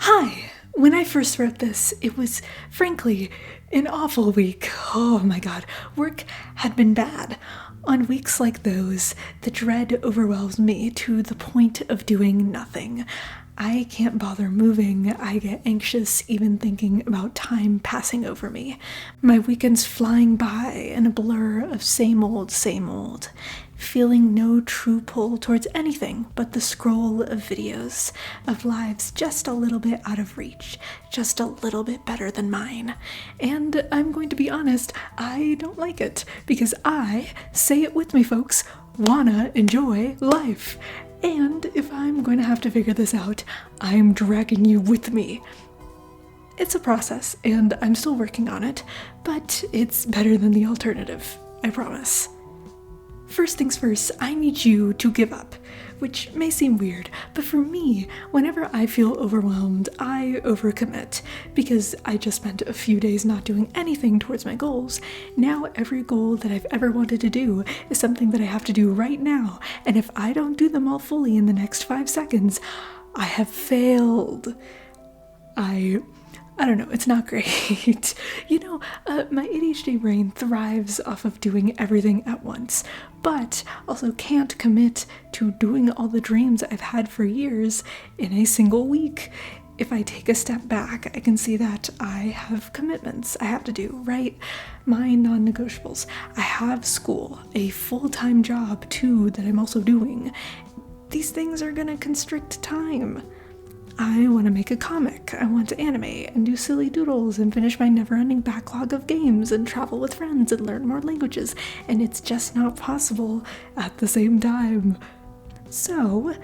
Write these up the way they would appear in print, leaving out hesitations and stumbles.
Hi! When I first wrote this, it was, frankly, an awful week. Oh my god, work had been bad. On weeks like those, the dread overwhelms me to the point of doing nothing. I can't bother moving. I get anxious even thinking about time passing over me. My weekends flying by in a blur of same old, feeling no true pull towards anything but the scroll of videos, of lives just a little bit out of reach, just a little bit better than mine. And I'm going to be honest, I don't like it, because I, say it with me folks, wanna enjoy life. And if I'm going to have to figure this out, I'm dragging you with me. It's a process, and I'm still working on it, but it's better than the alternative, I promise. First things first, I need you to give up, which may seem weird, but for me, whenever I feel overwhelmed, I overcommit, because I just spent a few days not doing anything towards my goals. Now every goal that I've ever wanted to do is something that I have to do right now, and if I don't do them all fully in the next 5 seconds, I have failed. I don't know, it's not great. My ADHD brain thrives off of doing everything at once, but also can't commit to doing all the dreams I've had for years in a single week. If I take a step back, I can see that I have commitments I have to do, right? My non-negotiables. I have school, a full-time job too that I'm also doing. These things are gonna constrict time. I want to make a comic, I want to animate and do silly doodles and finish my never-ending backlog of games and travel with friends and learn more languages, and it's just not possible at the same time. So,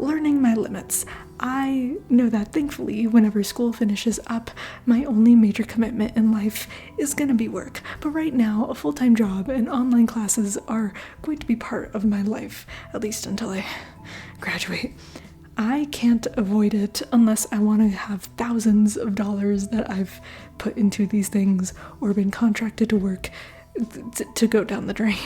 learning my limits. I know that thankfully, whenever school finishes up, my only major commitment in life is gonna be work. But right now, a full-time job and online classes are going to be part of my life, at least until I graduate. I can't avoid it unless I want to have thousands of dollars that I've put into these things or been contracted to work to go down the drain.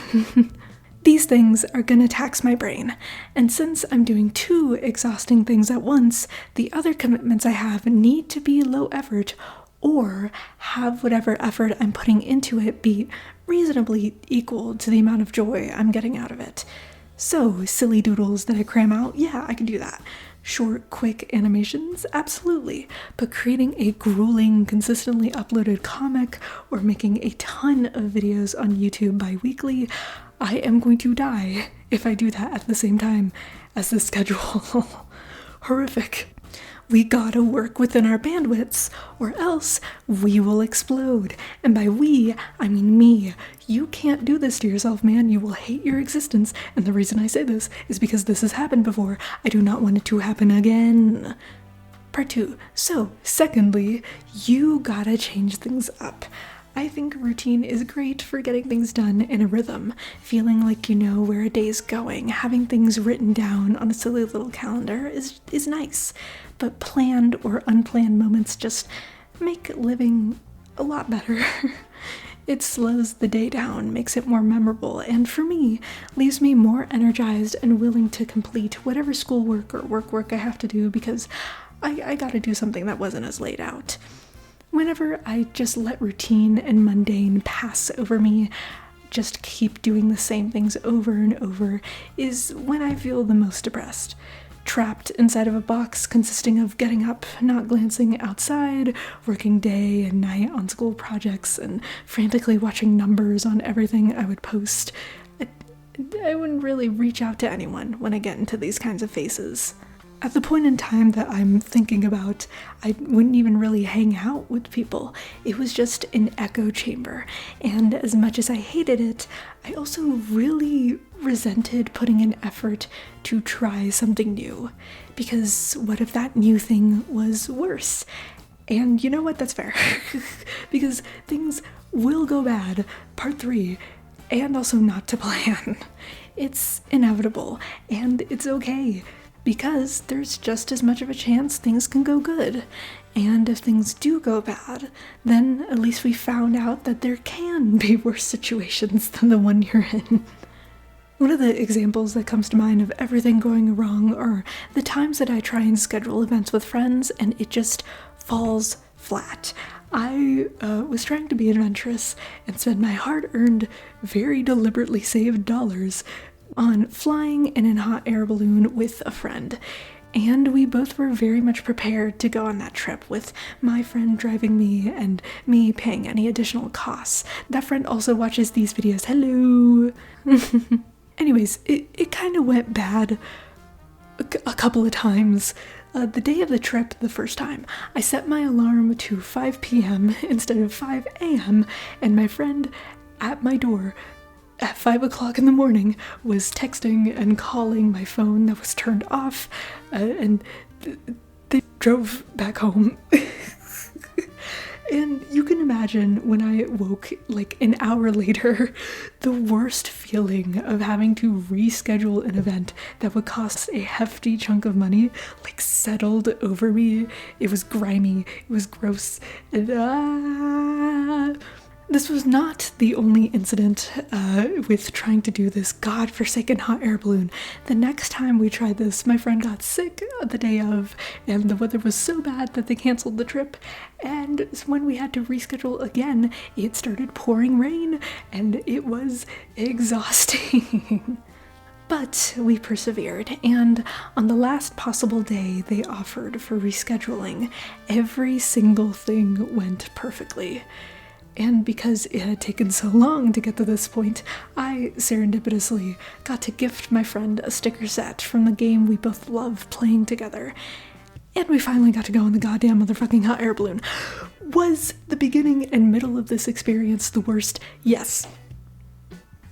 These things are gonna tax my brain, and since I'm doing 2 exhausting things at once, the other commitments I have need to be low effort or have whatever effort I'm putting into it be reasonably equal to the amount of joy I'm getting out of it. So, silly doodles that I cram out, yeah, I can do that. Short, quick animations, absolutely. But creating a grueling, consistently uploaded comic or making a ton of videos on YouTube bi-weekly, I am going to die if I do that at the same time as the schedule. Horrific. We gotta work within our bandwidths, or else we will explode. And by we, I mean me. You can't do this to yourself, man. You will hate your existence. And the reason I say this is because this has happened before. I do not want it to happen again. Part 2. So, secondly, you gotta change things up. I think routine is great for getting things done in a rhythm, feeling like you know where a day's going. Having things written down on a silly little calendar is nice, but planned or unplanned moments just make living a lot better. It slows the day down, makes it more memorable, and for me, leaves me more energized and willing to complete whatever schoolwork or work I have to do because I gotta do something that wasn't as laid out. Whenever I just let routine and mundane pass over me, just keep doing the same things over and over, is when I feel the most depressed. Trapped inside of a box consisting of getting up, not glancing outside, working day and night on school projects, and frantically watching numbers on everything I would post. I wouldn't really reach out to anyone when I get into these kinds of phases. At the point in time that I'm thinking about, I wouldn't even really hang out with people. It was just an echo chamber, and as much as I hated it, I also really resented putting in effort to try something new, because what if that new thing was worse? And you know what, that's fair, because things will go bad, part 3, and also not to plan. It's inevitable, and it's okay. Because there's just as much of a chance things can go good. And if things do go bad, then at least we found out that there can be worse situations than the one you're in. One of the examples that comes to mind of everything going wrong are the times that I try and schedule events with friends and it just falls flat. I was trying to be adventurous and spend my hard-earned, very deliberately saved dollars on flying in a hot air balloon with a friend. And we both were very much prepared to go on that trip, with my friend driving me and me paying any additional costs. That friend also watches these videos. Hello! Anyways, it kind of went bad a couple of times. The day of the trip, the first time, I set my alarm to 5 p.m. instead of 5 a.m. and my friend at my door at 5 o'clock in the morning was texting and calling my phone that was turned off, and they drove back home. And you can imagine when I woke like an hour later, the worst feeling of having to reschedule an event that would cost a hefty chunk of money like settled over me. It was grimy, it was gross, and this was not the only incident with trying to do this godforsaken hot air balloon. The next time we tried this, my friend got sick the day of, and the weather was so bad that they canceled the trip. And when we had to reschedule again, it started pouring rain, and it was exhausting. But we persevered, and on the last possible day they offered for rescheduling, every single thing went perfectly. And because it had taken so long to get to this point, I serendipitously got to gift my friend a sticker set from the game we both love playing together. And we finally got to go on the goddamn motherfucking hot air balloon. Was the beginning and middle of this experience the worst? Yes.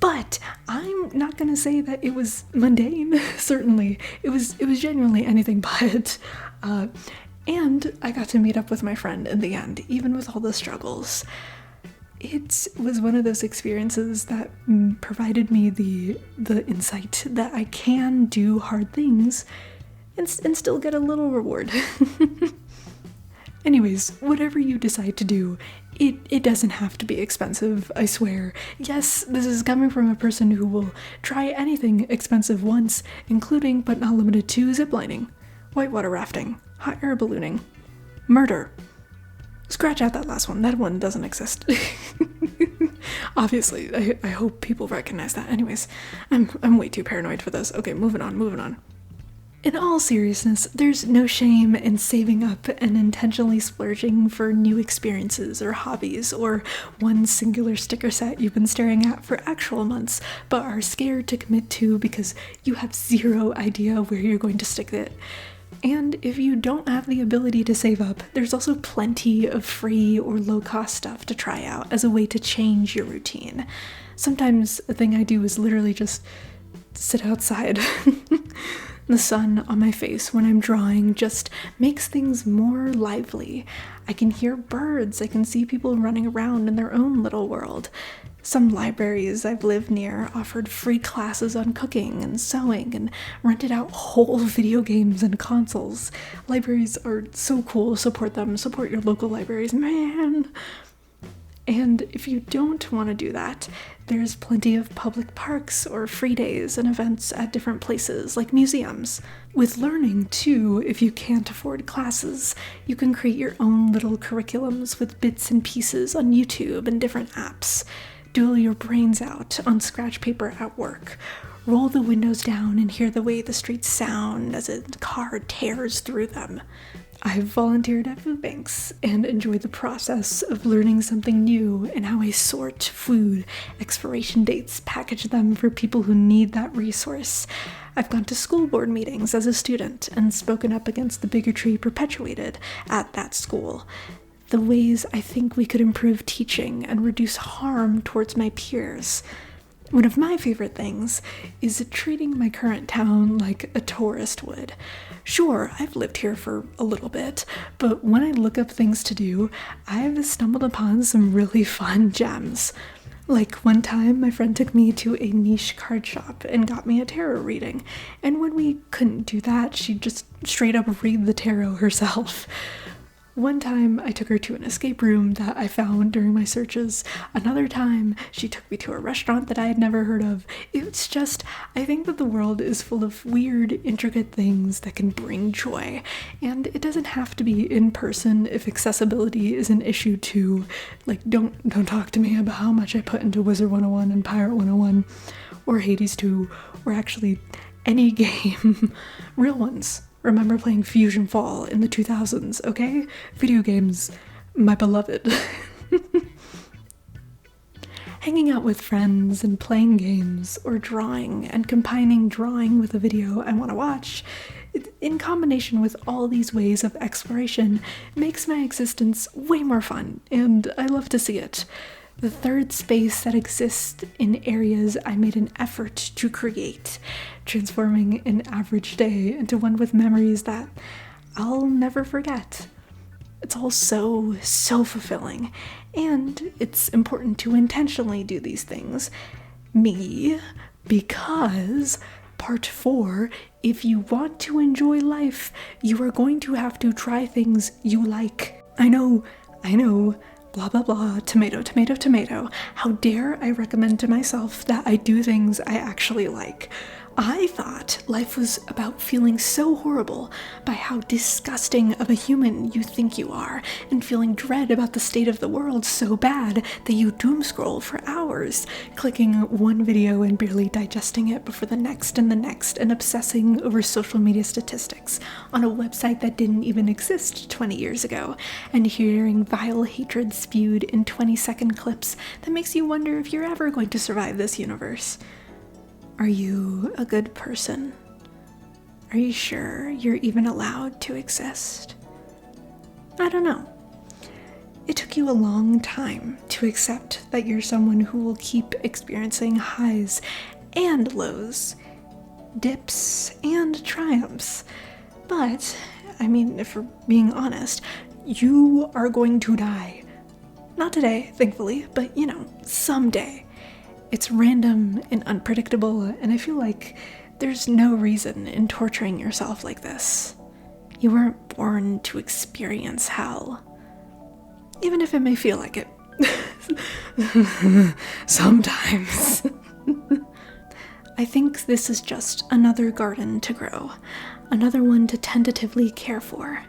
But I'm not gonna say that it was mundane, certainly. It was genuinely anything but. And I got to meet up with my friend in the end, even with all the struggles. It was one of those experiences that provided me the insight that I can do hard things and still get a little reward. Anyways, whatever you decide to do, it doesn't have to be expensive, I swear. Yes, this is coming from a person who will try anything expensive once, including but not limited to ziplining, whitewater rafting, hot air ballooning, murder. Scratch out that last one. That one doesn't exist. Obviously, I hope people recognize that. Anyways, I'm way too paranoid for this. Okay, moving on. In all seriousness, there's no shame in saving up and intentionally splurging for new experiences or hobbies, or one singular sticker set you've been staring at for actual months but are scared to commit to because you have zero idea where you're going to stick it. And if you don't have the ability to save up, there's also plenty of free or low-cost stuff to try out as a way to change your routine. Sometimes a thing I do is literally just sit outside. The sun on my face when I'm drawing just makes things more lively. I can hear birds, I can see people running around in their own little world. Some libraries I've lived near offered free classes on cooking and sewing and rented out whole video games and consoles. Libraries are so cool, support them, support your local libraries, man! And if you don't want to do that, there's plenty of public parks or free days and events at different places, like museums. With learning, too, if you can't afford classes, you can create your own little curriculums with bits and pieces on YouTube and different apps. Duel your brains out on scratch paper at work. Roll the windows down and hear the way the streets sound as a car tears through them. I've volunteered at food banks and enjoyed the process of learning something new and how I sort food, expiration dates, package them for people who need that resource. I've gone to school board meetings as a student and spoken up against the bigotry perpetuated at that school. The ways I think we could improve teaching and reduce harm towards my peers. One of my favorite things is treating my current town like a tourist would. Sure, I've lived here for a little bit, but when I look up things to do, I've stumbled upon some really fun gems. Like one time, my friend took me to a niche card shop and got me a tarot reading, and when we couldn't do that, she'd just straight up read the tarot herself. One time I took her to an escape room that I found during my searches. Another time she took me to a restaurant that I had never heard of. It's just, I think that the world is full of weird, intricate things that can bring joy. And it doesn't have to be in person if accessibility is an issue too. Like, don't talk to me about how much I put into Wizard 101 and Pirate 101 or Hades 2 or actually any game. Real ones. Remember playing Fusion Fall in the 2000s, okay? Video games, my beloved. Hanging out with friends and playing games, or drawing and combining drawing with a video I want to watch, in combination with all these ways of exploration, makes my existence way more fun, and I love to see it. The third space that exists in areas I made an effort to create, transforming an average day into one with memories that I'll never forget. It's all so fulfilling, and it's important to intentionally do these things. Me, because part 4, if you want to enjoy life, you are going to have to try things you like. I know, blah blah blah, tomato, tomato, tomato. How dare I recommend to myself that I do things I actually like? I thought life was about feeling so horrible by how disgusting of a human you think you are, and feeling dread about the state of the world so bad that you doomscroll for hours, clicking one video and barely digesting it before the next, and obsessing over social media statistics on a website that didn't even exist 20 years ago, and hearing vile hatred spewed in 20-second clips that makes you wonder if you're ever going to survive this universe. Are you a good person? Are you sure you're even allowed to exist? I don't know. It took you a long time to accept that you're someone who will keep experiencing highs and lows, dips and triumphs. But, I mean, if we're being honest, you are going to die. Not today, thankfully, but, someday. It's random and unpredictable, and I feel like there's no reason in torturing yourself like this. You weren't born to experience hell, even if it may feel like it. Sometimes. I think this is just another garden to grow, another one to tentatively care for,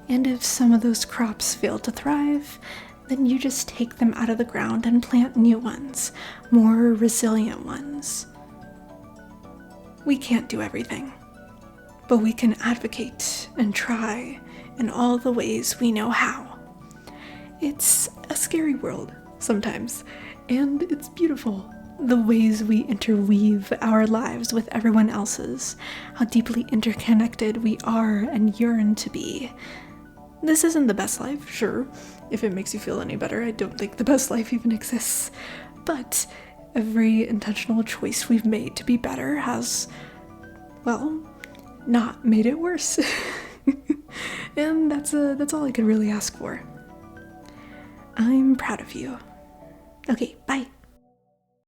and if some of those crops fail to thrive, then you just take them out of the ground and plant new ones, more resilient ones. We can't do everything, but we can advocate and try in all the ways we know how. It's a scary world sometimes, and it's beautiful. The ways we interweave our lives with everyone else's, how deeply interconnected we are and yearn to be. This isn't the best life, sure. If it makes you feel any better, I don't think the best life even exists. But every intentional choice we've made to be better has, well, not made it worse. And that's all I could really ask for. I'm proud of you. Okay, bye.